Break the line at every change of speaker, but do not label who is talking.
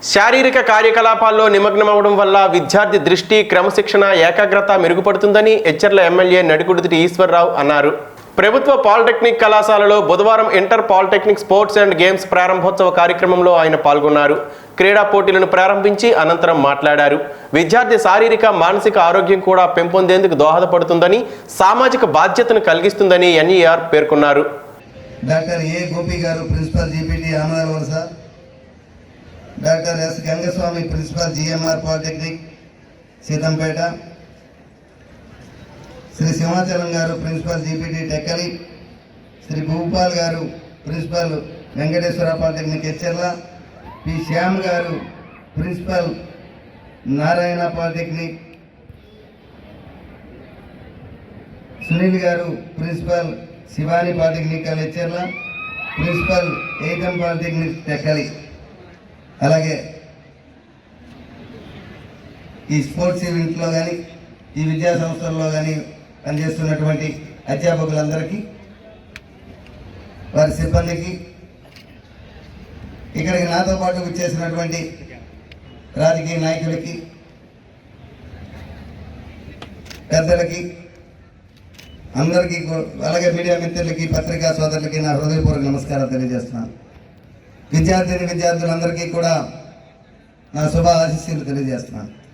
శారీరక కార్యకలాపాల్లో నిమగ్నమవడం వల్ల విద్యార్థి దృష్టి, క్రమశిక్షణ, ఏకాగ్రత మెరుగుపడుతుందని ఎచ్చర్ల ఎమ్మెల్యే నడికుడితి ఈశ్వర్రావు అన్నారు. ప్రభుత్వ పాలిటెక్నిక్ కళాశాలలో బుధవారం inter polytechnic sports and games ప్రారంభోత్సవ కార్యక్రమంలో ఆయన పాల్గొన్నారు. క్రీడా పోటీలను ప్రారంభించి అనంతరం మాట్లాడారు. విద్యార్థి శారీరక, మానసిక ఆరోగ్యం కూడా పెంపొందేందుకు దోహదపడుతుందని, సామాజిక బాధ్యతను కలిగిస్తుందని ఎన్ఈఆర్ పేర్కొన్నారు.
Doctor A Gopi garu principal GPT Amadalavalasa, doctor S Gangaswamy principal GMR polytechnic Seethampeta, Shri Simhachalam garu principal GPT Tekkali, Shri Bhupal garu principal Venkateswara polytechnic Etcherla, P Shyam garu principal Narayana polytechnic, Sunil garu principal Shivani polytechnic Etcherla, principal Ekam polytechnic Tekkali. అలాగే ఈ స్పోర్ట్స్ ఈవెంట్లో కానీ ఈ విద్యా సంస్థల్లో కానీ పనిచేస్తున్నటువంటి అధ్యాపకులందరికీ, వారి సిబ్బందికి, ఇక్కడికి నాతో పాటు విచ్చేసినటువంటి రాజకీయ నాయకులకి, పెద్దలకి, అందరికీ, అలాగే మీడియా మిత్రులకి, పత్రికా సోదరులకి నా హృదయపూర్వక నమస్కారాలు తెలియజేస్తున్నాను. విద్యార్థులందరికీ కూడా నా శుభ ఆశీస్సులు తెలియజేస్తున్నాను.